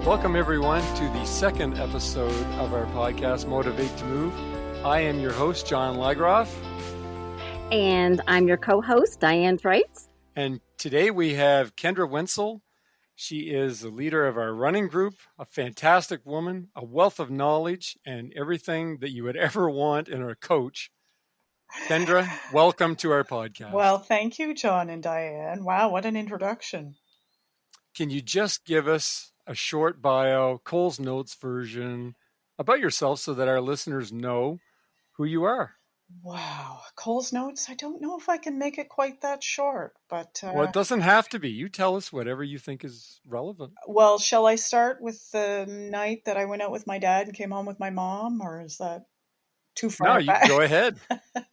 Welcome, everyone, to the second episode of our podcast, Motivate to Move. I am your host, John Lagroff. And I'm your co-host, Diane Interview. And today we have Kendra Wentzell. She is the leader of our running group, a fantastic woman, a wealth of knowledge, and everything that you would ever want in a coach. Kendra, welcome to our podcast. Well, thank you, John and Diane. Wow, what an introduction. Can you just give us a short bio, Cole's Notes version about yourself so that our listeners know who you are? Wow, Cole's Notes. I don't know if I can make it quite that short, but... Well, it doesn't have to be. You tell us whatever you think is relevant. Well, shall I start with the night that I went out with my dad and came home with my mom, or is that too far back? No, you go ahead.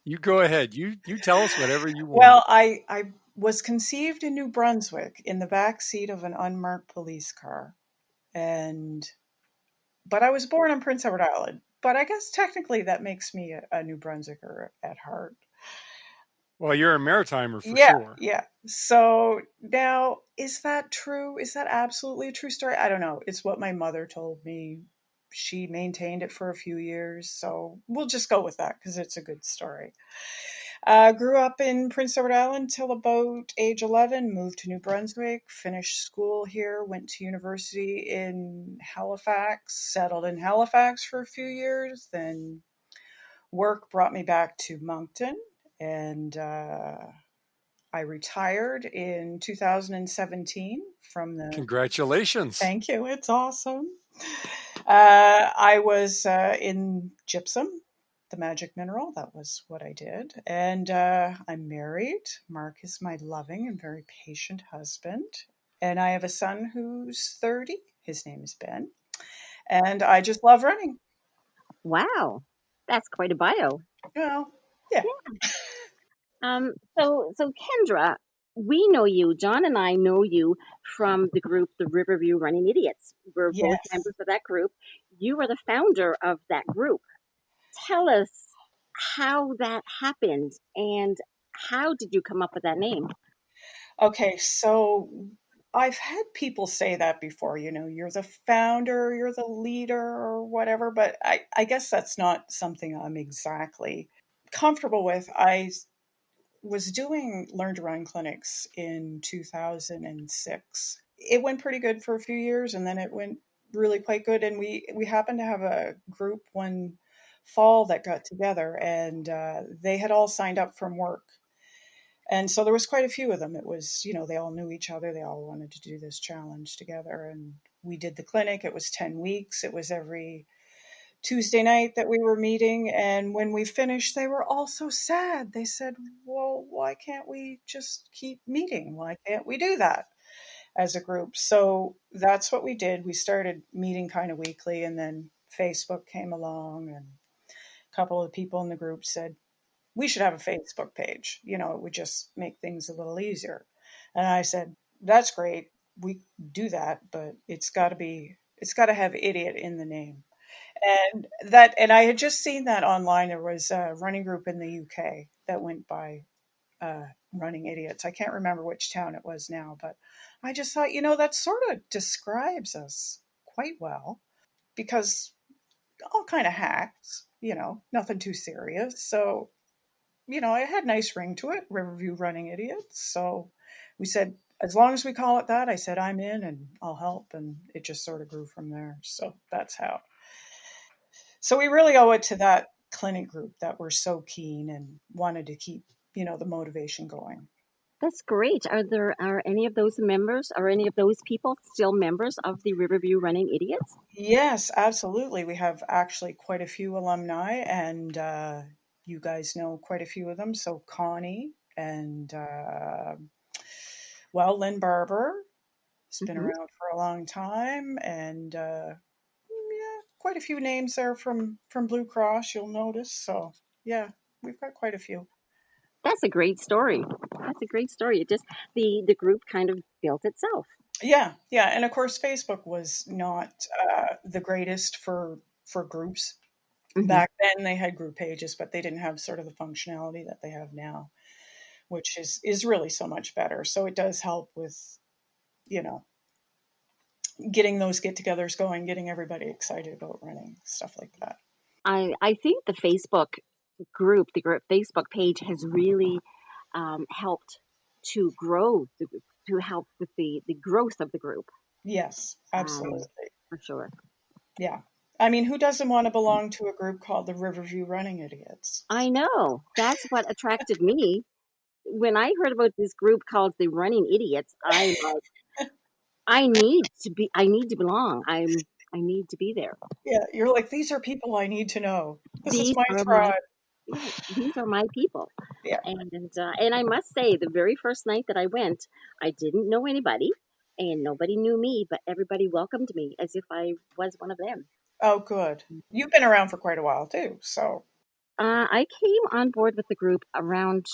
You go ahead. You tell us whatever you want. Well, I was conceived in New Brunswick in the back seat of an unmarked police car, but I was born on Prince Edward Island. But I guess technically that makes me a New Brunswicker at heart. Well, you're a Maritimer for sure. Yeah. So now, is that true? Is that absolutely a true story? I don't know. It's what my mother told me. She maintained it for a few years. So we'll just go with that because it's a good story. Grew up in Prince Edward Island till about age 11, moved to New Brunswick, finished school here, went to university in Halifax, settled in Halifax for a few years, then work brought me back to Moncton, and I retired in 2017 from the... Congratulations. Thank you. It's awesome. I was in gypsum, the magic mineral. That was what I did. And I'm married. Mark is my loving and very patient husband. And I have a son who's 30. His name is Ben. And I just love running. Wow. That's quite a bio. Well, yeah. So Kendra, we know you, John and I know you from the group, the Riverview Running Idiots. We're both members of that group. You are the founder of that group. Tell us how that happened and how did you come up with that name? Okay, so I've had people say that before, you're the founder, you're the leader or whatever, but I guess that's not something I'm exactly comfortable with. I was doing Learn to Run clinics in 2006. It went pretty good for a few years and then it went really quite good. And we happened to have a group one fall that got together and they had all signed up from work. And so there was quite a few of them. It was, they all knew each other. They all wanted to do this challenge together. And we did the clinic. It was 10 weeks. It was every Tuesday night that we were meeting. And when we finished, they were all so sad. They said, well, why can't we just keep meeting? Why can't we do that as a group? So that's what we did. We started meeting kind of weekly, and then Facebook came along, and a couple of people in the group said, we should have a Facebook page. It would just make things a little easier. And I said, that's great. We do that, but it's got to have idiot in the name. And I had just seen that online. There was a running group in the UK that went by Running Idiots. I can't remember which town it was now, but I just thought, that sort of describes us quite well, because all kind of hacks, nothing too serious. So, it had a nice ring to it, Riverview Running Idiots. So we said, as long as we call it that, I said, I'm in and I'll help. And it just sort of grew from there. So that's how. So we really owe it to that clinic group that were so keen and wanted to keep, the motivation going. That's great. Are any of those members or any of those people still members of the Riverview Running Idiots? Yes, absolutely. We have actually quite a few alumni, and you guys know quite a few of them. So Connie and, Lynn Barber has been around for a long time, and quite a few names there from Blue Cross, you'll notice. So yeah, we've got quite a few. That's a great story. It just, the group kind of built itself. Yeah. And of course, Facebook was not the greatest for groups. Back then they had group pages, but they didn't have sort of the functionality that they have now, which is really so much better. So it does help with, getting those get-togethers going, getting everybody excited about running, stuff like that. I think the Facebook group, the group Facebook page, has really helped to grow to help with the growth of the group. Yes, absolutely. For sure. Yeah. I mean, who doesn't want to belong to a group called the Riverview Running Idiots? I know. That's what attracted me. When I heard about this group called the Running Idiots, I'm like, I need to belong. I need to be there. Yeah, you're like, these are people I need to know. This is These my are my tribe. yeah, these are my people. Yeah. And I must say, the very first night that I went, I didn't know anybody, and nobody knew me, but everybody welcomed me as if I was one of them. Oh, good. You've been around for quite a while too, so I came on board with the group around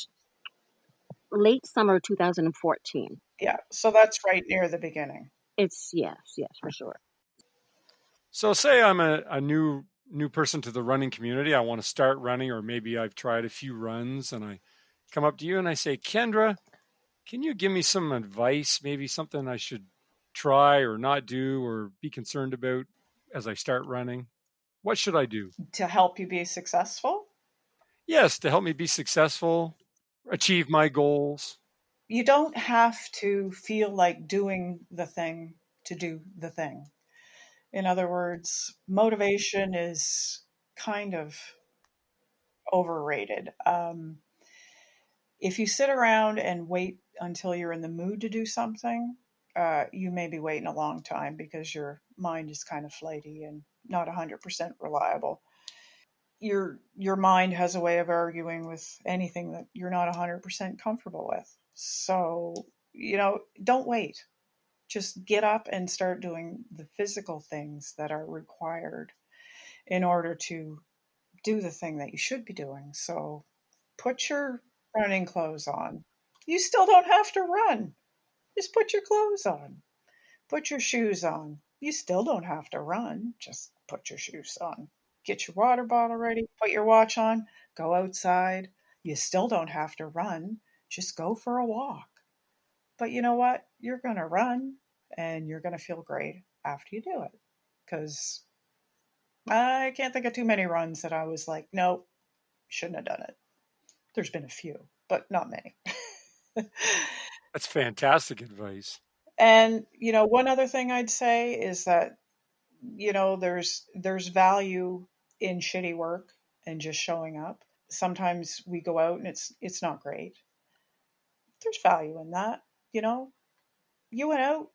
late summer 2014. yeah. So that's right near the beginning. It's yes, for sure. So say I'm a new person to the running community. I want to start running, or maybe I've tried a few runs and I come up to you and I say, Kendra, can you give me some advice? Maybe something I should try or not do or be concerned about as I start running? What should I do? To help you be successful? Yes, to help me be successful, achieve my goals. You don't have to feel like doing the thing to do the thing. In other words, motivation is kind of overrated. If you sit around and wait until you're in the mood to do something, you may be waiting a long time because your mind is kind of flighty and not 100% reliable. Your mind has a way of arguing with anything that you're not 100% comfortable with. So, don't wait. Just get up and start doing the physical things that are required in order to do the thing that you should be doing. So, put your running clothes on. You still don't have to run. Just put your clothes on. Put your shoes on. You still don't have to run. Just put your shoes on. Get your water bottle ready. Put your watch on. Go outside. You still don't have to run. Just go for a walk. But you know what? You're going to run and you're going to feel great after you do it. Because I can't think of too many runs that I was like, nope, shouldn't have done it. There's been a few, but not many. That's fantastic advice. And one other thing I'd say is that there's value in shitty work and just showing up. Sometimes we go out and it's not great. There's value in that. You know, you went out,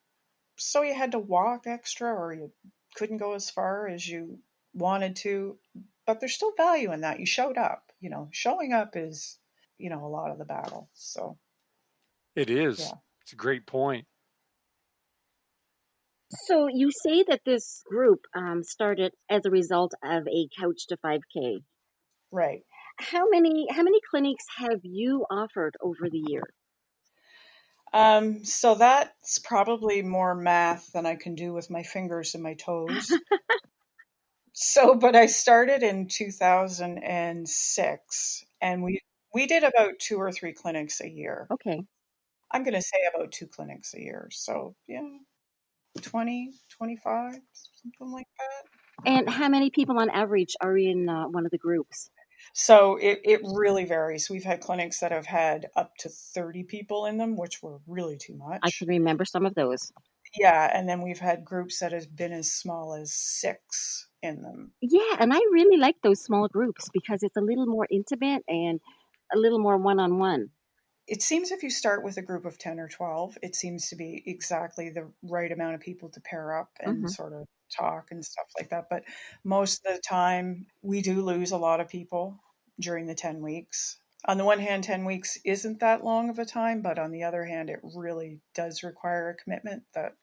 so you had to walk extra or you couldn't go as far as you wanted to, but there's still value in that. You showed up. Showing up is a lot of the battle. So It is. yeah. It's a great point. So you say that this group started as a result of a Couch to 5K. Right. How many clinics have you offered over the year? So that's probably more math than I can do with my fingers and my toes. So, but I started in 2006 and we did about 2 or 3 clinics a year. Okay. I'm going to say about 2 clinics a year. So, yeah, 20, 25, something like that. And how many people on average are in one of the groups? So it really varies. We've had clinics that have had up to 30 people in them, which were really too I much. can remember some of those. Yeah, and then we've had groups that have been as small as 6 in them. Yeah, and I really like those small groups because it's a little more intimate and a little more one-on-one. It seems if you start with a group of 10 or 12, it seems to be exactly the right amount of people to pair up and Hmm. sort of talk and stuff like that. But most of the time, we do lose a lot of people during the 10 weeks. On the one hand, 10 weeks isn't that long of a time, but on the other hand, it really does require a commitment that,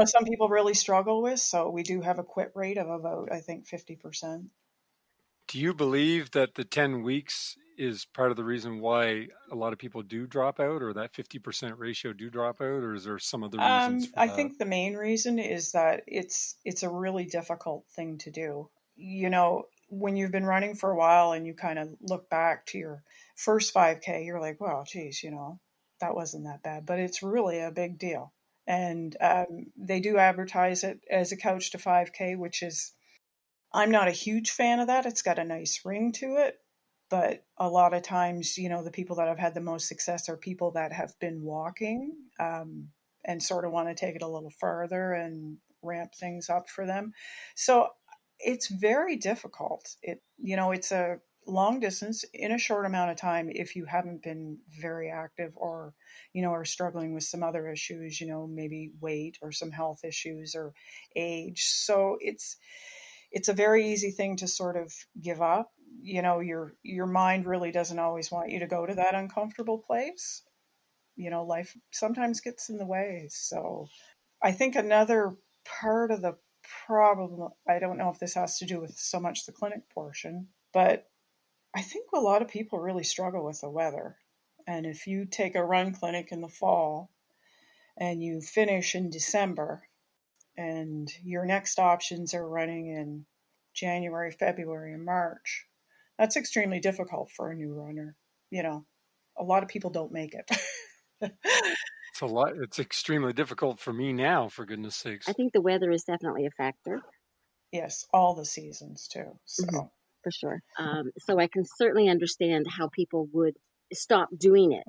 some people really struggle with. So we do have a quit rate of about, I think, 50%. Do you believe that the 10 weeks is part of the reason why a lot of people do drop out, or that 50% ratio do drop out, or is there some other reasons for I that? think the main reason is that it's a really difficult thing to do. When you've been running for a while and you kind of look back to your first 5K, you're like, well, geez, that wasn't that bad. But it's really a big deal. And they do advertise it as a couch to 5K, which is, I'm not a huge fan of that. It's got a nice ring to it. But a lot of times, the people that have had the most success are people that have been walking, and sort of want to take it a little further and ramp things up for them. So it's very difficult. It's a long distance in a short amount of time if you haven't been very active, or are struggling with some other issues, maybe weight or some health issues or age. So it's a very easy thing to sort of give up. Your mind really doesn't always want you to go to that uncomfortable place. Life sometimes gets in the way. So I think another part of the problem, I don't know if this has to do with so much the clinic portion, but I think a lot of people really struggle with the weather. And if you take a run clinic in the fall and you finish in December, and your next options are running in January, February, and March, that's extremely difficult for a new runner. A lot of people don't make it. It's a lot. It's extremely difficult for me now, for goodness sakes. I think the weather is definitely a factor. Yes, all the seasons too. So for sure. So I can certainly understand how people would stop doing it.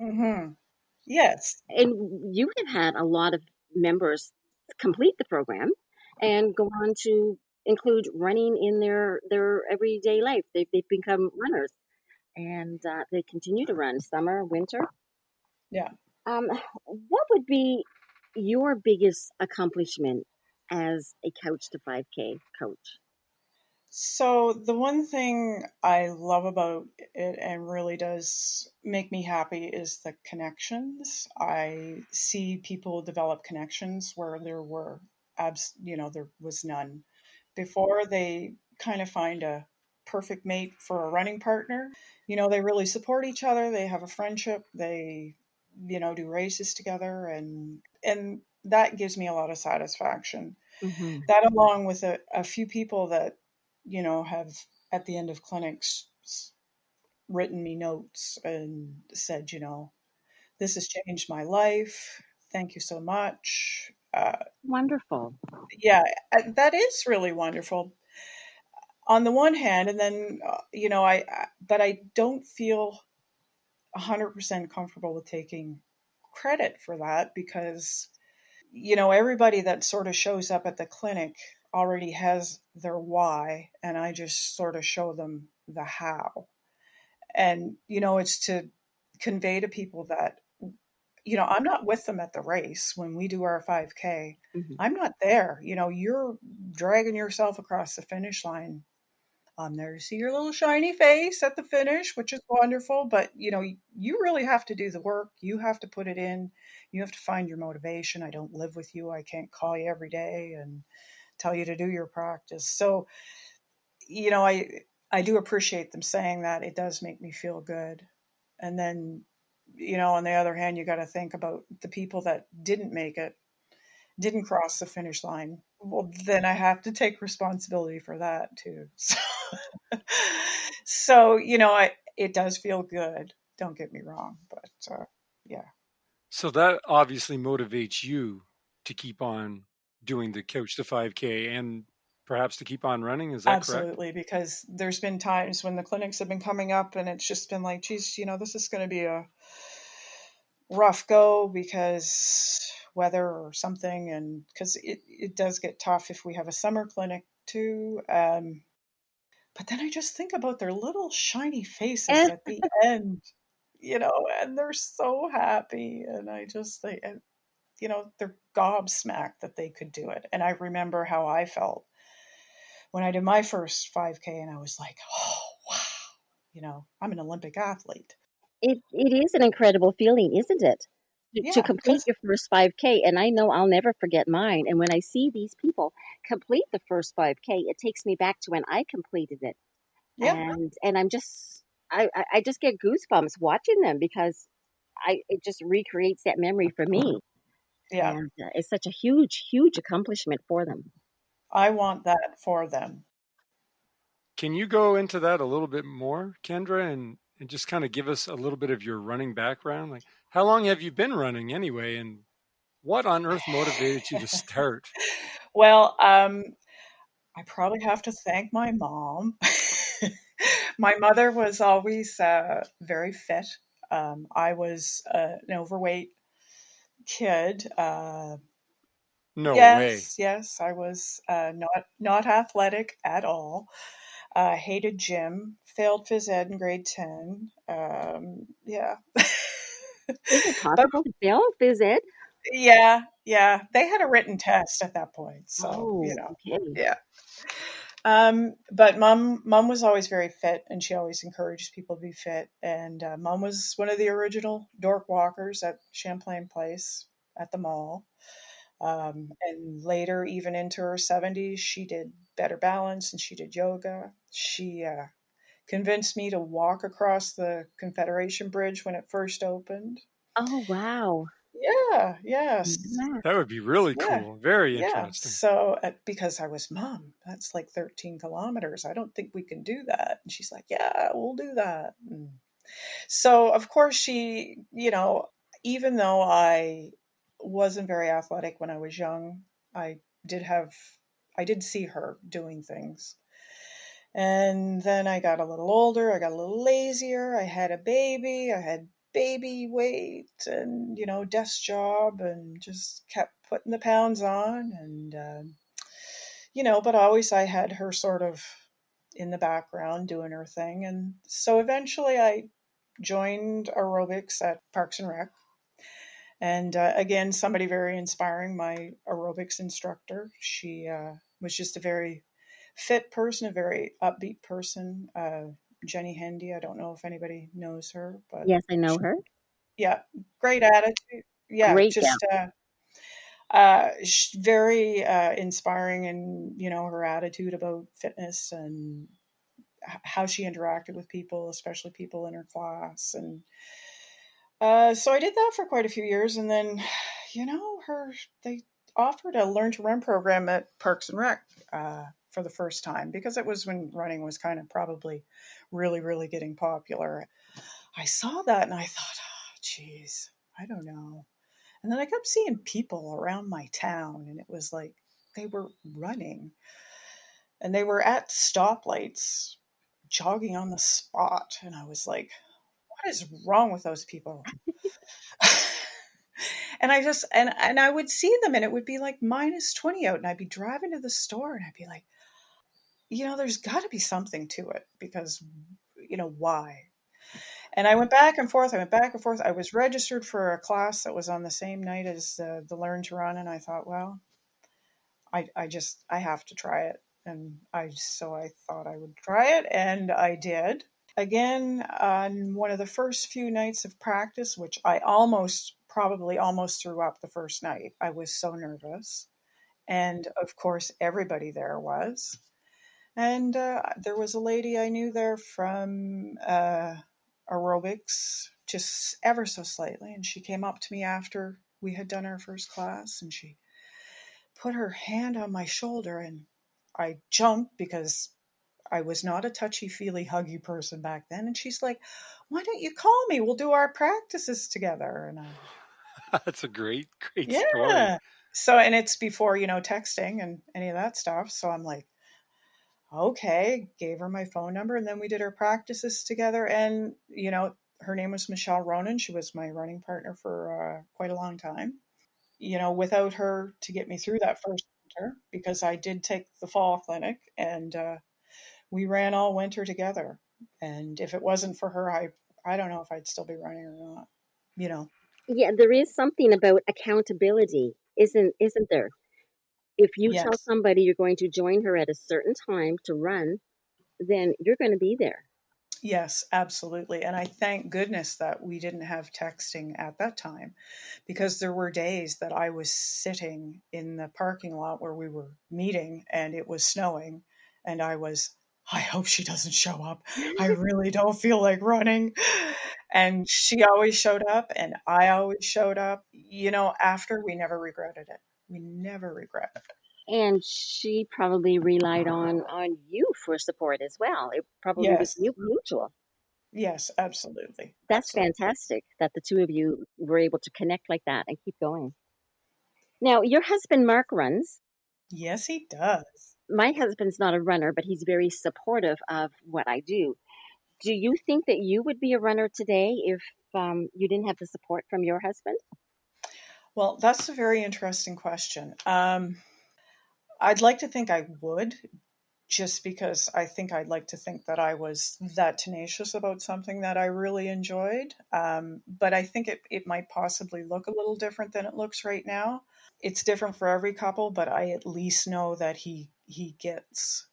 Yes. And you have had a lot of members complete the program and go on to include running in their everyday life. They've become runners, and they continue to run summer, winter. Yeah. What would be your biggest accomplishment as a Couch to 5K coach? So the one thing I love about it and really does make me happy is the connections. I see people develop connections where there were there was none before. They kind of find a perfect mate for a running partner. They really support each other. They have a friendship. They do races together, and that gives me a lot of satisfaction. That, along with a few people that have at the end of clinics written me notes and said, this has changed my life. Thank you so much. Wonderful. Yeah, that is really wonderful on the one hand. And then, but I don't feel 100% comfortable with taking credit for that, because everybody that sort of shows up at the clinic already has their why, and I just sort of show them the how. And, it's to convey to people that, I'm not with them at the race when we do our 5K. I'm not there. You're dragging yourself across the finish line. I'm there to see your little shiny face at the finish, which is wonderful. But, you really have to do the work. You have to put it in. You have to find your motivation. I don't live with you. I can't call you every day and tell you to do your practice. So, I do appreciate them saying that. It does make me feel good. And then, on the other hand, you got to think about the people that didn't make it, didn't cross the finish line. Well, then I have to take responsibility for that too. So, it does feel good. Don't get me wrong, but yeah. So that obviously motivates you to keep on doing the Couch to 5K and perhaps to keep on running. Is that correct? Absolutely, because there's been times when the clinics have been coming up and it's just been like, geez, this is going to be a rough go because weather or something, and because it does get tough if we have a summer clinic too. But then I just think about their little shiny faces And at the end, and they're so happy, and I just think, they're gobsmacked that they could do it. And I remember how I felt when I did my first 5K, and I was like, oh wow, I'm an Olympic athlete. it is an incredible feeling, isn't it? To Yeah, complete because your first 5K. And I know I'll never forget mine. And when I see these people complete the first 5K, it takes me back to when I completed it. yeah, And I'm just, I just get goosebumps watching them because it just recreates that memory for me. yeah, And it's such a huge, huge accomplishment for them. I want that for them. Can you go into that a little bit more, Kendra, and just kind of give us a little bit of your running background? Like, how long have you been running anyway? And What on earth motivated you to start? Well, I probably have to thank my mom. My mother was always very fit. I was an overweight kid. No way. Yes, I was not athletic at all. Hated gym. Failed phys ed in grade 10. Yeah. Is it But possible to fail phys ed? yeah, they had a written test at that point, so Oh, okay. yeah. But mom was always very fit, and she always encouraged people to be fit. And mom was one of the original dork walkers at Champlain Place at the mall. And later, even into her 70s, she did better balance and she did yoga. She convinced me to walk across the Confederation Bridge when it first opened. Oh, wow. Yes. That would be really Yeah. cool. Very Yeah. interesting. So, because I was, Mom, that's like 13 kilometers. I don't think we can do that. And she's like, Yeah, we'll do that. So, of course, she, even though I wasn't very athletic when I was young, I did have, I did see her doing things. And then I got a little older, I got a little lazier, I had a baby, I had baby weight and, desk job and just kept putting the pounds on. And, but always I had her sort of in the background doing her thing. And so eventually I joined aerobics at Parks and Rec. And again, somebody very inspiring, my aerobics instructor. She was just a very fit person, a very upbeat person. Jenny Hendy, I don't know if anybody knows her, but Yes, I know she, her. yeah, great attitude. Yeah, Great gal. just very inspiring, and her attitude about fitness and how she interacted with people, especially people in her class. And so I did that for quite a few years, and then, they offered a Learn to Run program at Parks and Rec for the first time, because it was when running was kind of probably really, really getting popular. I saw that and I thought, oh, geez, I don't know. And then I kept seeing people around my town, and it was like they were running and they were at stoplights jogging on the spot. And I was like, what is wrong with those people? And and I would see them and it would be like -20 out, and I'd be driving to the store and I'd be like, there's got to be something to it, because why? And I went back and forth. I went back and forth. I was registered for a class that was on the same night as the Learn to Run, and I thought, well, I have to try it. And I thought I would try it, and I did. Again, on one of the first few nights of practice, which I probably almost threw up the first night. I was so nervous. And of course, everybody there was. And there was a lady I knew there from aerobics, just ever so slightly. And she came up to me after we had done our first class, and she put her hand on my shoulder, and I jumped because I was not a touchy-feely, huggy person back then. And she's like, why don't you call me? We'll do our practices together. And That's a great, great story. yeah. So, and it's before, texting and any of that stuff. So I'm like, okay, gave her my phone number, and then we did our practices together. And, her name was Michelle Ronan. She was my running partner for quite a long time. Without her to get me through that first winter, because I did take the fall clinic, and we ran all winter together. And if it wasn't for her, I don't know if I'd still be running or not. You know. Yeah, there is something about accountability, isn't there? If you tell Yes. somebody you're going to join her at a certain time to run, then you're going to be there. Yes, absolutely. And I thank goodness that we didn't have texting at that time, because there were days that I was sitting in the parking lot where we were meeting and it was snowing, and I hope she doesn't show up. I really don't feel like running. And she always showed up and I always showed up. After, we never regretted it. We never regretted it. And she probably relied on you for support as well. It probably was Yes. mutual. Yes, absolutely. That's Absolutely. fantastic that the two of you were able to connect like that and keep going. Now, your husband, Mark, runs. Yes, he does. My husband's not a runner, but he's very supportive of what I do. Do you think that you would be a runner today if you didn't have the support from your husband? Well, that's a very interesting question. I'd like to think I would, just because I think I'd like to think that I was that tenacious about something that I really enjoyed. But I think it might possibly look a little different than it looks right now. It's different for every couple, but I at least know that he gets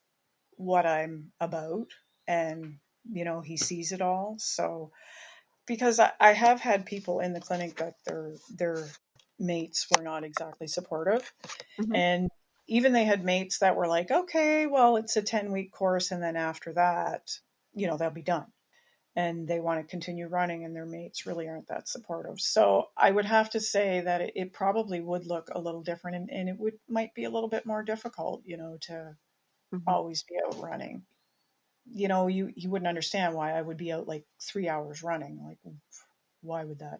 what I'm about, and he sees it all. So because I have had people in the clinic that their mates were not exactly supportive, Hmm. and even they had mates that were like, okay, well, it's a 10-week course, and then after that, they'll be done. And they want to continue running, and their mates really aren't that supportive. So I would have to say that it probably would look a little different, and it might be a little bit more difficult, to Hmm. always be out running. You wouldn't understand why I would be out like 3 hours running. Like, why would that,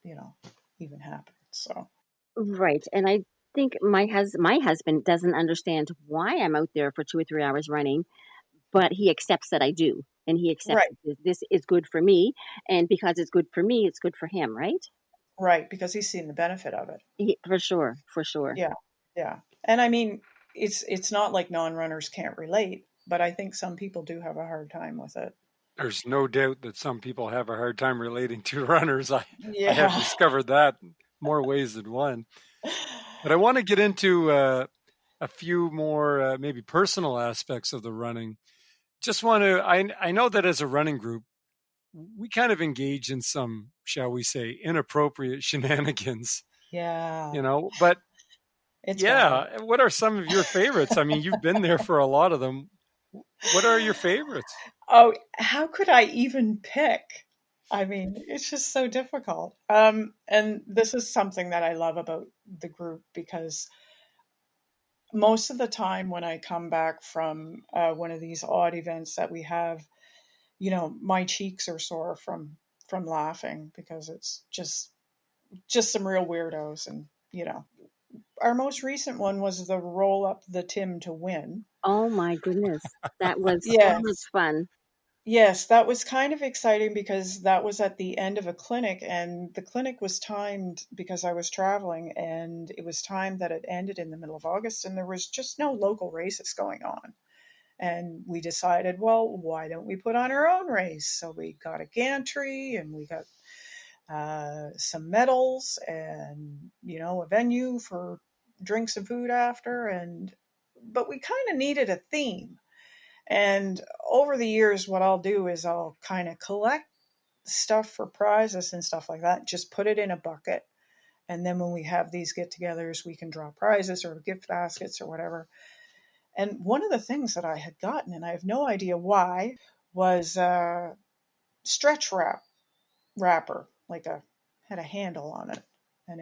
you know, even happen? So, Right. And I think my husband doesn't understand why I'm out there for 2 or 3 hours running, but he accepts that I do. And he accepts right, that this is good for me. And because it's good for me, it's good for him, right? right, because he's seen the benefit of it. For sure. For sure. Yeah, yeah. And I mean, it's not like non-runners can't relate, but I think some people do have a hard time with it. There's no doubt that some people have a hard time relating to runners. I have Yeah. discovered that more ways than one. But I want to get into a few more maybe personal aspects of the running. Just want to, I know that as a running group, we kind of engage in some, shall we say, inappropriate shenanigans, Yeah. but It's bad. yeah, what are some of your favorites? I mean, you've been there for a lot of them. What are your favorites? Oh, how could I even pick? I mean, it's just so difficult. And this is something that I love about the group, because most of the time when I come back from one of these odd events that we have, my cheeks are sore from laughing, because it's just some real weirdos. And our most recent one was the roll up the Tim to win. Oh my goodness. That was so much Yes. fun. Yes, that was kind of exciting, because that was at the end of a clinic, and the clinic was timed because I was traveling, and it was timed that it ended in the middle of August, and there was just no local races going on. And we decided, well, why don't we put on our own race? So we got a gantry, and we got some medals, and a venue for drinks and food after. And but we kind of needed a theme. And over the years, what I'll do is I'll kind of collect stuff for prizes and stuff like that, just put it in a bucket. And then when we have these get togethers, we can draw prizes or gift baskets or whatever. And one of the things that I had gotten, and I have no idea why, was stretch wrapper, like had a handle on it. And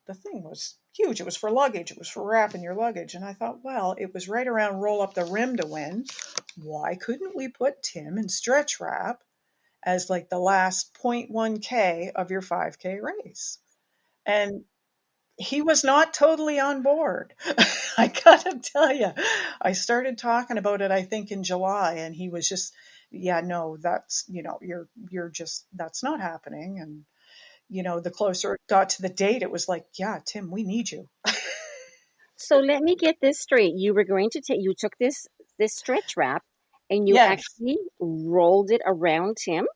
the thing was huge. It was for luggage. It was for wrapping your luggage. And I thought, well, it was right around roll up the rim to win. Why couldn't we put Tim in stretch wrap as like the last 0.1K of your 5K race? And he was not totally on board. I gotta tell you, I started talking about it, I think, in July, and he was just, yeah, no, that's, you're just, that's not happening. And, the closer it got to the date, it was like, yeah, Tim, we need you. So let me get this straight. You were going to take you took this stretch wrap and you Yes. actually rolled it around Tim.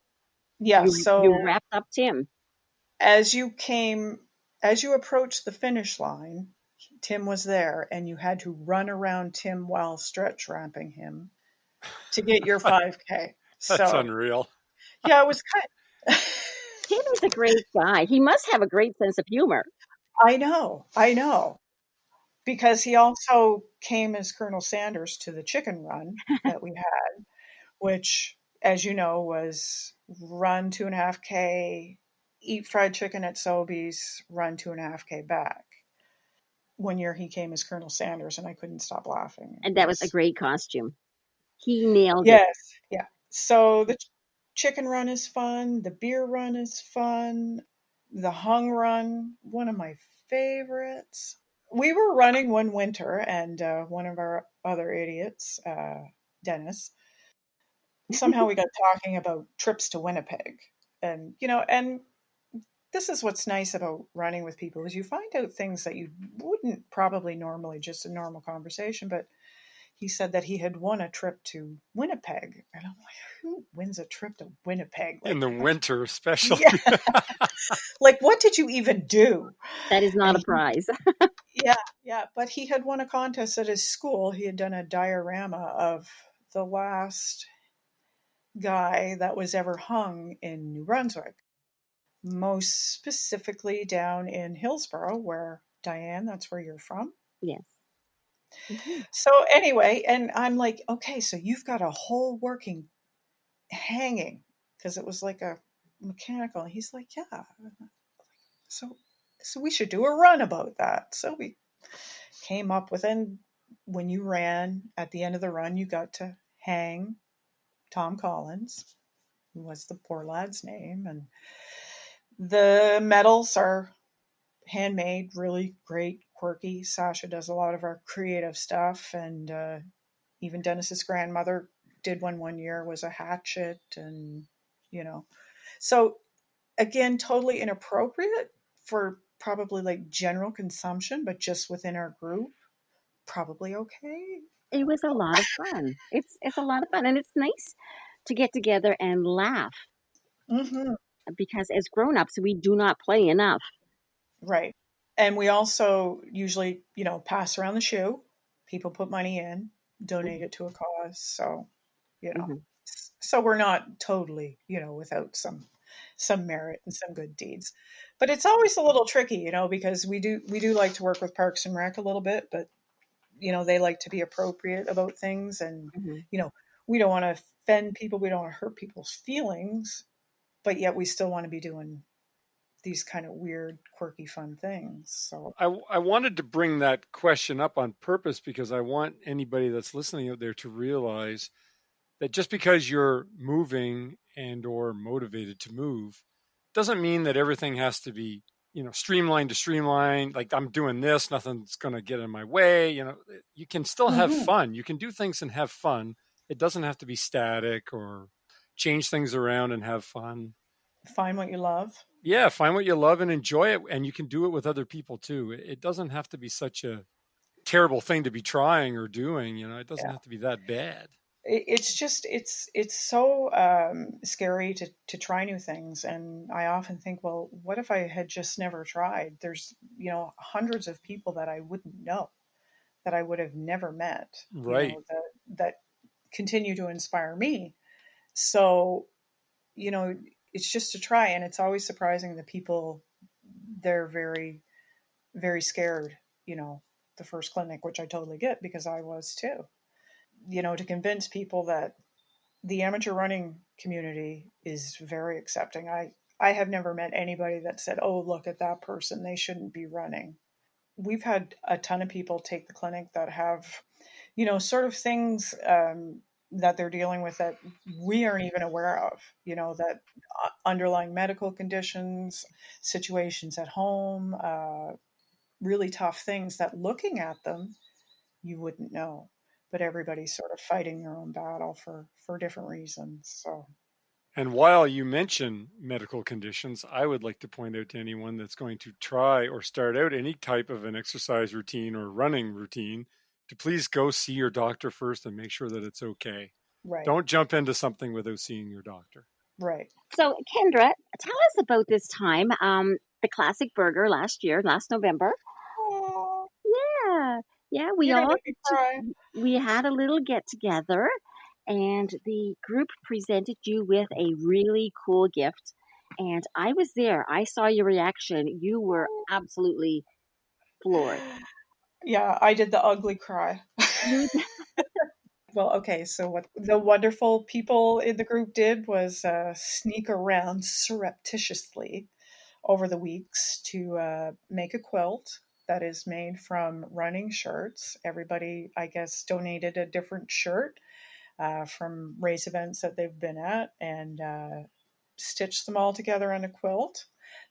Yeah. You So wrapped up Tim. as you came, as you approached the finish line, Tim was there, and you had to run around Tim while stretch ramping him to get your 5K. That's So, unreal. yeah, it was kind. Tim is a great guy. He must have a great sense of humor. I know, because he also came as Colonel Sanders to the chicken run that we had, which, as you know, was run 2.5K, eat fried chicken at Sobeys, run 2.5K back. One year he came as Colonel Sanders, and I couldn't stop laughing. And It that was a was, great costume. He nailed it. yes, yeah. So the chicken run is fun, the beer run is fun, the hung run, one of my favorites. we were running one winter, and one of our other idiots, Dennis, somehow we got talking about trips to Winnipeg. And, and this is what's nice about running with people is you find out things that you wouldn't probably normally just in normal conversation. But he said that he had won a trip to Winnipeg. And I'm like, who wins a trip to Winnipeg? In Like, the winter, especially. yeah, like what did you even do? That is not And a prize. yeah, yeah. But he had won a contest at his school. He had done a diorama of the last guy that was ever hung in New Brunswick, most specifically down in Hillsborough, where Diane, that's where you're from. Yes. Mm-hmm. So, anyway, and I'm like, okay, so you've got a whole working hanging because it was like a mechanical. And he's like, yeah. So, so we should do a run about that. So we came up with, and when you ran at the end of the run, you got to hang Tom Collins, who was the poor lad's name, and the medals are handmade, really great, quirky. Sasha does a lot of our creative stuff, and even Dennis's grandmother did one year was a hatchet, and you know, so again, totally inappropriate for probably like general consumption, but just within our group, probably okay. It was a lot of fun. It's a lot of fun, and it's nice to get together and laugh Mm-hmm. because as grown-ups we do not play enough. Right. And we also usually, pass around the shoe. People put money in, donate it to a cause. So, you know, Mm-hmm. so we're not totally, without some merit and some good deeds. But it's always a little tricky, because we do like to work with Parks and Rec a little bit, but they like to be appropriate about things, and Mm-hmm. you know, we don't want to offend people, we don't want to hurt people's feelings, but yet we still want to be doing these kind of weird, quirky, fun things. So, I wanted to bring that question up on purpose because I want anybody that's listening out there to realize that just because you're moving and or motivated to move doesn't mean that everything has to be streamlined to streamline, like I'm doing this, nothing's going to get in my way. You can still have mhm, fun, you can do things and have fun. It doesn't have to be static or change things around and have fun. find what you love. Yeah, find what you love and enjoy it, and you can do it with other people too. It doesn't have to be such a terrible thing to be trying or doing. It doesn't Yeah. have to be that bad. It's just it's so scary to try new things, and I often think, well, what if I had just never tried? There's hundreds of people that I wouldn't know, that I would have never met, Right. that continue to inspire me. So you know, it's just to try. And it's always surprising that people, they're very, very scared, the first clinic, which I totally get because I was too, to convince people that the amateur running community is very accepting. I have never met anybody that said, oh, look at that person, they shouldn't be running. We've had a ton of people take the clinic that have, sort of things that they're dealing with that we aren't even aware of, that underlying medical conditions, situations at home, really tough things that looking at them, you wouldn't know. But everybody's sort of fighting their own battle for different reasons. So, And while you mention medical conditions, I would like to point out to anyone that's going to try or start out any type of an exercise routine or running routine to please go see your doctor first and make sure that it's okay. right, Don't jump into something without seeing your doctor. right. So, Kendra, tell us about this time, the classic burger last November. Oh, Yeah, yeah, you're gonna make me cry. we had a little get together, and the group presented you with a really cool gift. And I was there. I saw your reaction. You were absolutely floored. Yeah, I did the ugly cry. You, Well, okay, so what the wonderful people in the group did was sneak around surreptitiously over the weeks to make a quilt that is made from running shirts. Everybody, I guess, donated a different shirt from race events that they've been at, and stitched them all together on a quilt.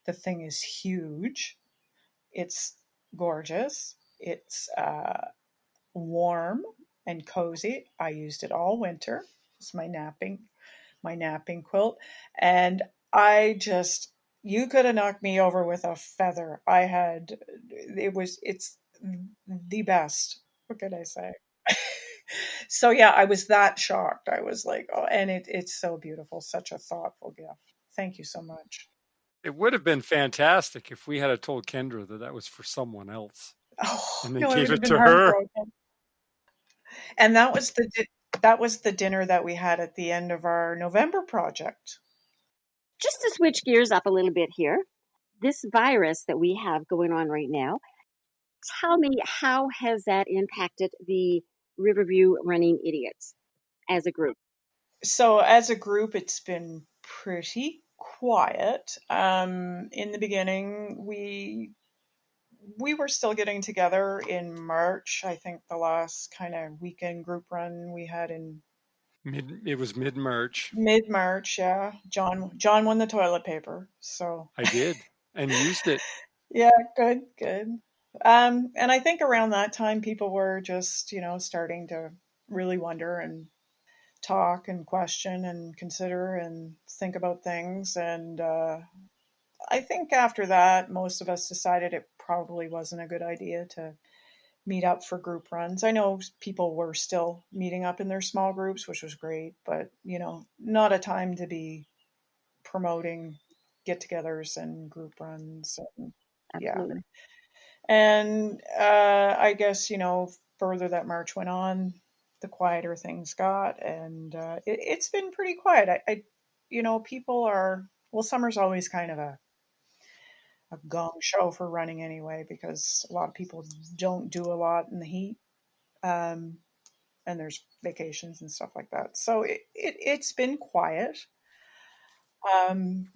The thing is huge. It's gorgeous. It's warm and cozy. I used it all winter. It's my napping quilt. And I just, you could have knocked me over with a feather. It's the best. What can I say? So yeah, I was that shocked. I was like, oh, and it's so beautiful. Such a thoughtful gift. Thank you so much. It would have been fantastic if we had told Kendra that that was for someone else Oh, and then no, I gave would have it been to her. heartbroken. And that was the dinner that we had at the end of our November project. Just to switch gears up a little bit here, this virus that we have going on right now, tell me, how has that impacted the Riverview Running Idiots as a group? So as a group, it's been pretty quiet. In the beginning, we were still getting together in March. I think the last kind of weekend group run we had in It was mid March. mid March. Yeah, John won the toilet paper. So I did and used it. yeah, good. And I think around that time, people were just starting to really wonder and talk and question and consider and think about things. And I think after that, most of us decided it probably wasn't a good idea to meet up for group runs. I know people were still meeting up in their small groups, which was great, but not a time to be promoting get-togethers and group runs. And yeah, Absolutely. and I guess further that March went on, the quieter things got, and it's been pretty quiet. People are, well, summer's always kind of a gong show for running anyway, because a lot of people don't do a lot in the heat. Um, and there's vacations and stuff like that. So it's been quiet. Um,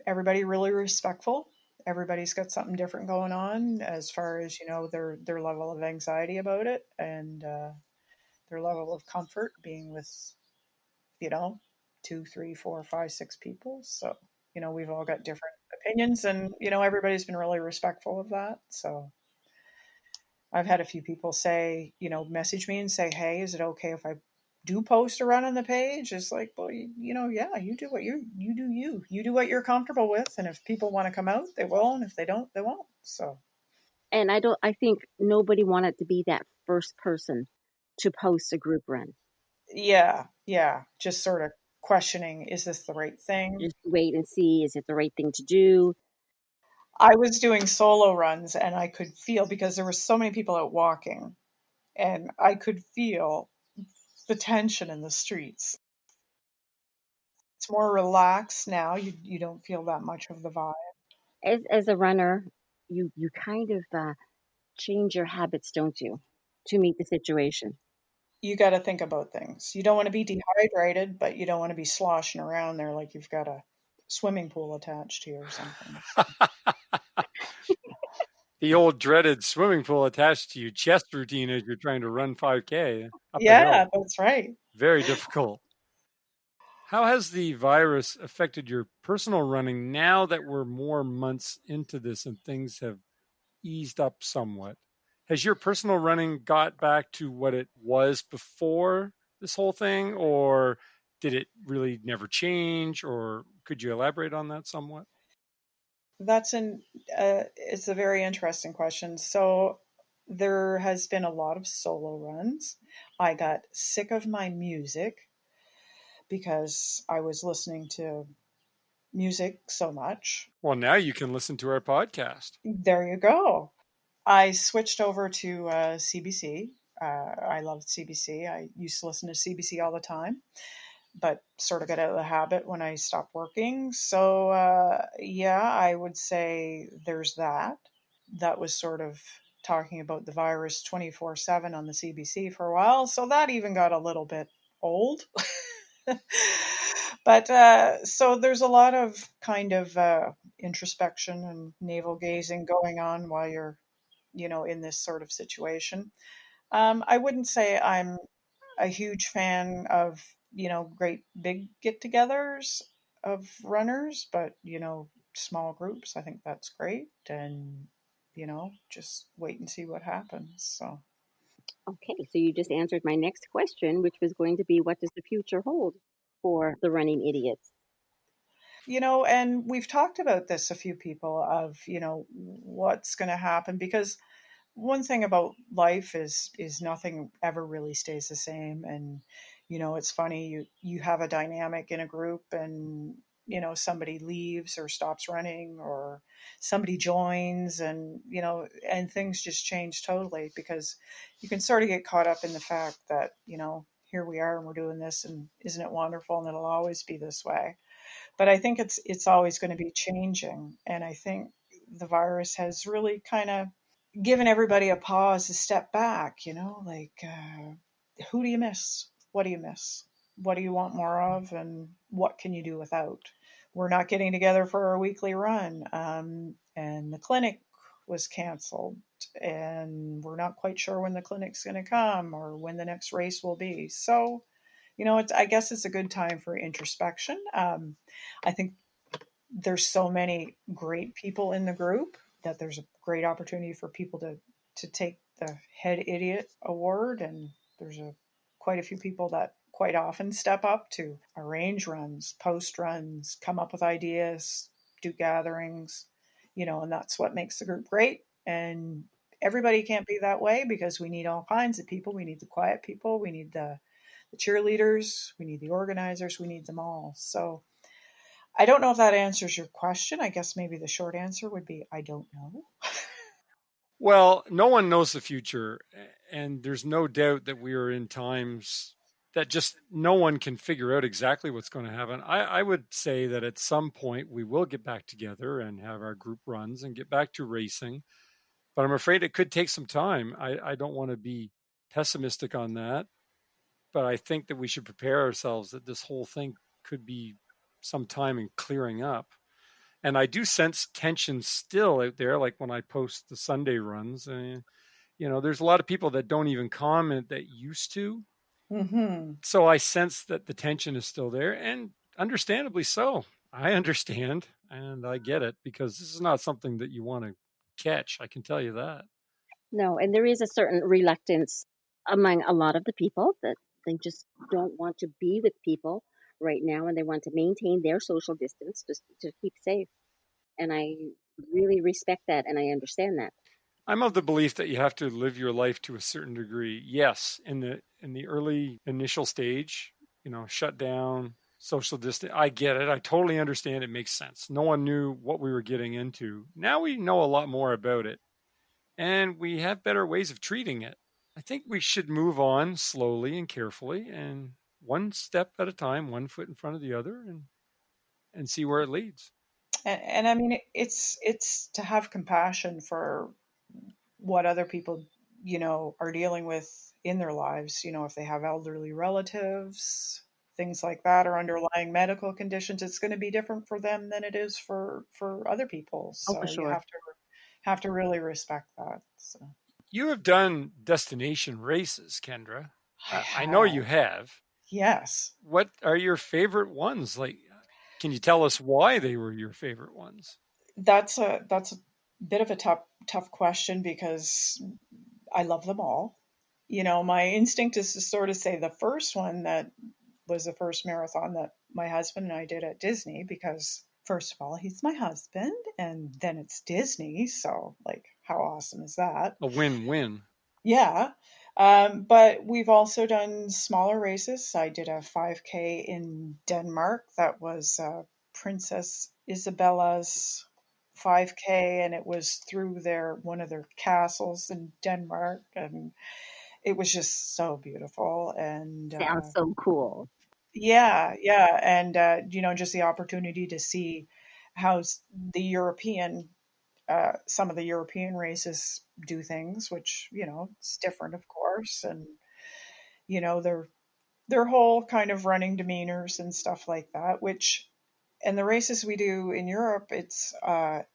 Everybody really respectful. Everybody's got something different going on as far as their level of anxiety about it, and their level of comfort being with you know 2, 3, 4, 5, 6 people. So we've all got different opinions, and everybody's been really respectful of that. So I've had a few people say, message me and say, hey, is it okay if I do post a run on the page? It's like, well, yeah, you do what you do, you do what you're comfortable with. And if people want to come out, they will. And if they don't, they won't. So And I think nobody wanted to be that first person to post a group run. yeah. Just sort of questioning, is this the right thing? Just wait and see, is it the right thing to do? I was doing solo runs and I could feel, because there were so many people out walking, and I could feel the tension in the streets. It's more relaxed now. You don't feel that much of the vibe. As a runner, you kind of change your habits, don't you, to meet the situation. You got to think about things. You don't want to be dehydrated, but you don't want to be sloshing around there like you've got a swimming pool attached to you or something. So, The old dreaded swimming pool attached to your chest routine as you're trying to run 5K up a yeah, hill. that's right. Very difficult. How has the virus affected your personal running now that we're more months into this and things have eased up somewhat? Has your personal running got back to what it was before this whole thing, or did it really never change? Or could you elaborate on that somewhat? It's a very interesting question. So there has been a lot of solo runs. I got sick of my music because I was listening to music so much. Well, now you can listen to our podcast. There you go. I switched over to CBC. I loved CBC. I used to listen to CBC all the time, but sort of got out of the habit when I stopped working. So, yeah, I would say there's that. That was sort of talking about the virus 24/7 on the CBC for a while. So that even got a little bit old. But so there's a lot of kind of introspection and navel gazing going on while you're in this sort of situation. I wouldn't say I'm a huge fan of, great big get togethers of runners, but, small groups, I think that's great. And just wait and see what happens. So. Okay, so you just answered my next question, which was going to be, what does the future hold for the running idiots? And we've talked about this, a few people, of, what's going to happen, because one thing about life is nothing ever really stays the same. And it's funny, you have a dynamic in a group, and somebody leaves or stops running, or somebody joins, and things just change totally, because you can sort of get caught up in the fact that here we are and we're doing this, and isn't it wonderful, and it'll always be this way. But I think it's always going to be changing, and I think the virus has really kind of given everybody a pause, a step back, like, who do you miss? What do you miss? What do you want more of? And what can you do without? We're not getting together for our weekly run. And the clinic was canceled. And we're not quite sure when the clinic's going to come or when the next race will be. So, I guess it's a good time for introspection. I think there's so many great people in the group that there's a great opportunity for people to take the head idiot award, and there's quite a few people that quite often step up to arrange runs, post runs, come up with ideas, do gatherings, and that's what makes the group great. And everybody can't be that way, because we need all kinds of people. We need the quiet people, we need the cheerleaders, we need the organizers, we need them all. So I don't know if that answers your question. I guess maybe the short answer would be, I don't know. Well, no one knows the future, and there's no doubt that we are in times that just no one can figure out exactly what's going to happen. I would say that at some point we will get back together and have our group runs and get back to racing, but I'm afraid it could take some time. I don't want to be pessimistic on that, but I think that we should prepare ourselves that this whole thing could be some time in clearing up. And I do sense tension still out there, like when I post the Sunday runs. There's a lot of people that don't even comment that used to. Mm-hmm. So I sense that the tension is still there, and understandably so. I understand and I get it, because this is not something that you want to catch. I can tell you that. No, and there is a certain reluctance among a lot of the people that they just don't want to be with people right now, and they want to maintain their social distance just to keep safe. And I really respect that, and I understand that. I'm of the belief that you have to live your life to a certain degree. Yes, in the early initial stage, shut down, social distance. I get it. I totally understand. It makes sense. No one knew what we were getting into. Now we know a lot more about it, and we have better ways of treating it. I think we should move on slowly and carefully, and one step at a time, one foot in front of the other, and see where it leads. And I mean, it's to have compassion for what other people, are dealing with in their lives. If they have elderly relatives, things like that, or underlying medical conditions, it's going to be different for them than it is for other people. Oh, for So you sure. have to really respect that. So You have done destination races, Kendra. I I know you have, have. yes. What are your favorite ones? Like, can you tell us why they were your favorite ones? That's a bit of a tough question, because I love them all. My instinct is to sort of say the first one that was the first marathon that my husband and I did at Disney, because first of all, he's my husband, and then it's Disney, so like, how awesome is that? A win-win. Yeah. But we've also done smaller races. I did a 5K in Denmark that was Princess Isabella's 5K, and it was through one of their castles in Denmark, and it was just so beautiful. And Sounds so cool. yeah, yeah, and just the opportunity to see how the European some of the European races do things, which it's different, of course, and their whole kind of running demeanors and stuff like that. Which, and the races we do in Europe, it's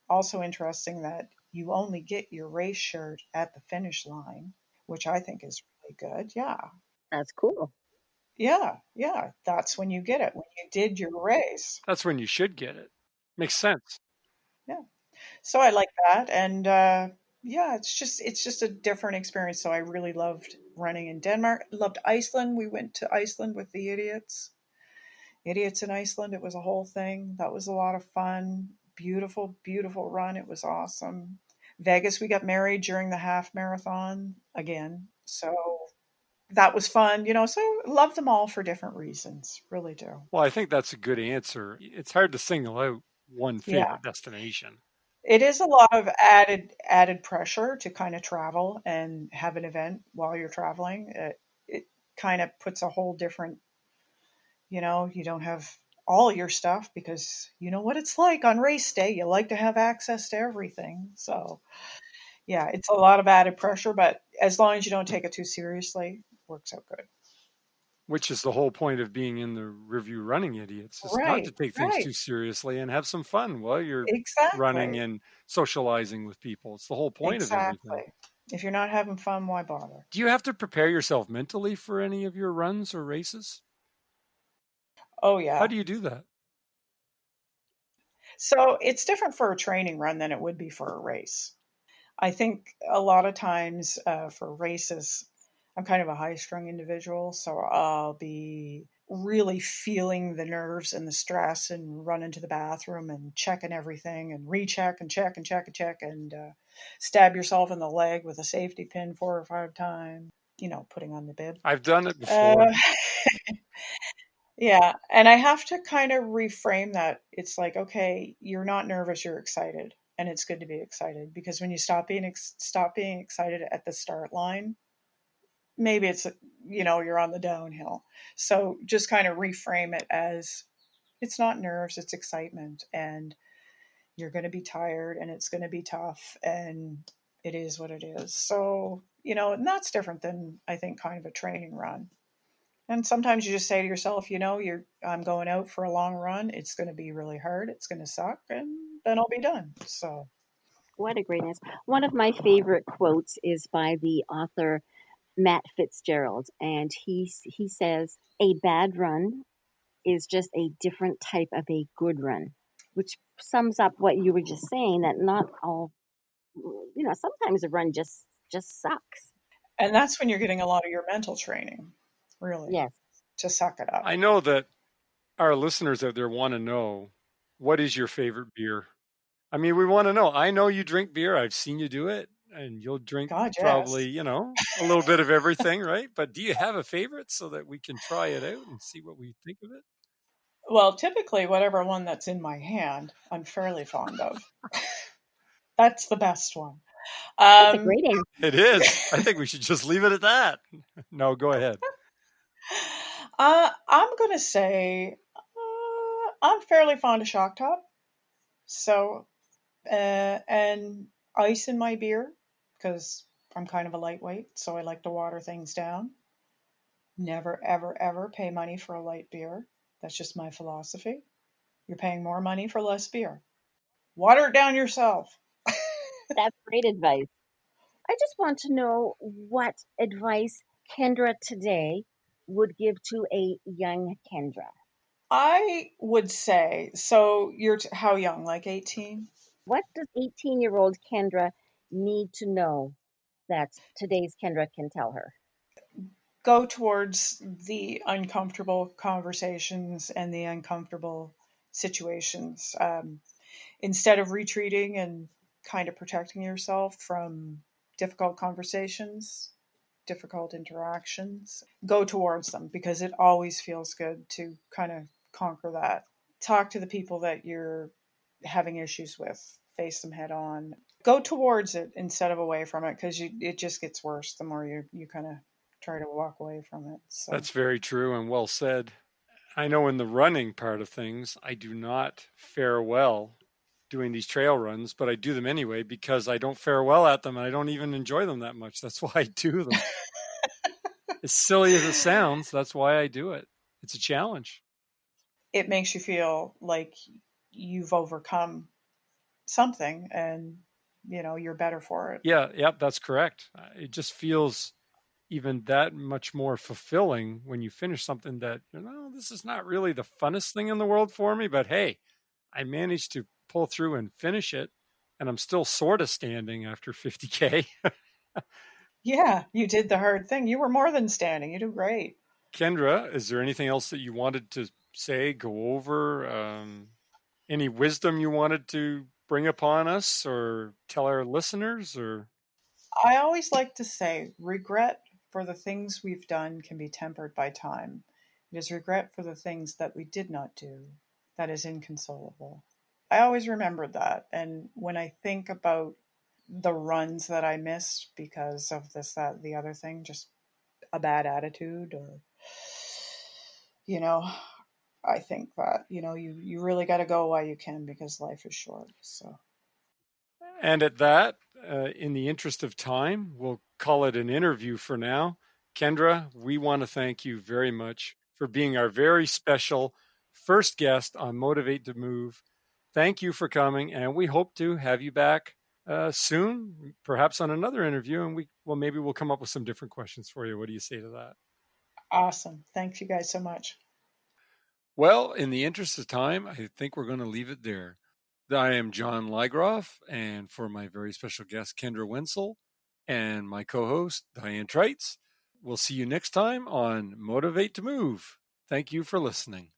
also interesting that you only get your race shirt at the finish line, which I think is really good. Yeah, That's cool. yeah, yeah. That's when you get it, when you did your race. That's when you should get it. Makes sense. Yeah. So I like that, and yeah, it's just a different experience. So I really loved running in Denmark. Loved Iceland. We went to Iceland with the idiots in Iceland. It was a whole thing. That was a lot of fun. Beautiful, beautiful run. It was awesome. Vegas, we got married during the half marathon again. So that was fun, so love them all for different reasons. Really do. Well, I think that's a good answer. It's hard to single out one Yeah. favorite destination. It is a lot of added pressure to kind of travel and have an event while you're traveling. It kind of puts a whole different, you don't have all your stuff because you know what it's like on race day. You like to have access to everything. So, yeah, it's a lot of added pressure, but as long as you don't take it too seriously, it works out good. Which is the whole point of being in the Riverview Running Idiots, is not to Right, take things right. too seriously and have some fun while you're running Exactly. and socializing with people. It's the whole point of everything. Exactly. If you're not having fun, why bother? Do you have to prepare yourself mentally for any of your runs or races? Oh, How yeah. do you do that? So it's different for a training run than it would be for a race. I think a lot of times for races, I'm kind of a high strung individual, so I'll be really feeling the nerves and the stress and run into the bathroom and checking everything and recheck and check and check and check and stab yourself in the leg with a safety pin 4 or 5 times, putting on the bib. I've done it before. Uh, yeah, and I have to kind of reframe that. It's like, okay, you're not nervous, you're excited, and it's good to be excited because when you stop being excited at the start line, maybe it's you're on the downhill. So just kind of reframe it as it's not nerves, it's excitement, and you're going to be tired, and it's going to be tough, and it is what it is. So and that's different than I think kind of a training run. And sometimes you just say to yourself, I'm going out for a long run. It's going to be really hard. It's going to suck, and then I'll be done. So, What a great answer. One of my favorite quotes is by the author Matt Fitzgerald, and he says, "A bad run is just a different type of a good run," which sums up what you were just saying. That not all, sometimes a run just sucks. and that's when you're getting a lot of your mental training, really, Yes, to suck it up. I know that our listeners out there want to know, what is your favorite beer? I mean, we want to know. I know you drink beer. I've seen you do it, and you'll drink God, yes. probably, a little bit of everything, right? But do you have a favorite so that we can try it out and see what we think of it? Well, typically, whatever one that's in my hand, I'm fairly fond of. That's the best one. that's a Um, great answer. It is. I think we should just leave it at that. No, go ahead. I'm going to say I'm fairly fond of Shock Top. So, and ice in my beer because I'm kind of a lightweight, so I like to water things down. Never, ever, ever pay money for a light beer. That's just my philosophy. You're paying more money for less beer. Water it down yourself. That's great advice. I just want to know what advice Kendra today would give to a young Kendra. I would say, so you're how young? Like 18? What does 18-year-old Kendra need to know that today's Kendra can tell her? Go towards the uncomfortable conversations and the uncomfortable situations. Instead of retreating and kind of protecting yourself from difficult conversations, difficult interactions, go towards them because it always feels good to kind of conquer that. Talk to the people that you're having issues with, face them head on. Go towards it instead of away from it because it just gets worse the more you kind of try to walk away from it. So, That's very true and well said. I know in the running part of things, I do not fare well doing these trail runs, but I do them anyway because I don't fare well at them and I don't even enjoy them that much. That's why I do them. As silly as it sounds, that's why I do it. It's a challenge. it makes you feel like you've overcome something and you're better for it. Yeah, yep, that's correct. It just feels even that much more fulfilling when you finish something that, this is not really the funnest thing in the world for me, but hey, I managed to pull through and finish it. and I'm still sort of standing after 50K. Yeah, you did the hard thing. You were more than standing. You do great. Kendra, is there anything else that you wanted to say, go over? Any wisdom you wanted to bring upon us or tell our listeners? Or I always like to say regret for the things we've done can be tempered by time. It is regret for the things that we did not do that is inconsolable. I always remembered that. And when I think about the runs that I missed because of this, that, the other thing, just a bad attitude, or, you know, I think that, you really got to go while you can because life is short. So, and at that, in the interest of time, we'll call it an interview for now. Kendra, we want to thank you very much for being our very special first guest on Motivate to Move. Thank you for coming, and we hope to have you back soon, perhaps on another interview, and maybe we'll come up with some different questions for you. What do you say to that? awesome. Thanks you guys so much. Well, in the interest of time, I think we're going to leave it there. I am John Lygroff, and for my very special guest, Kendra Wentzell, and my co host, Diane Trites, we'll see you next time on Motivate to Move. Thank you for listening.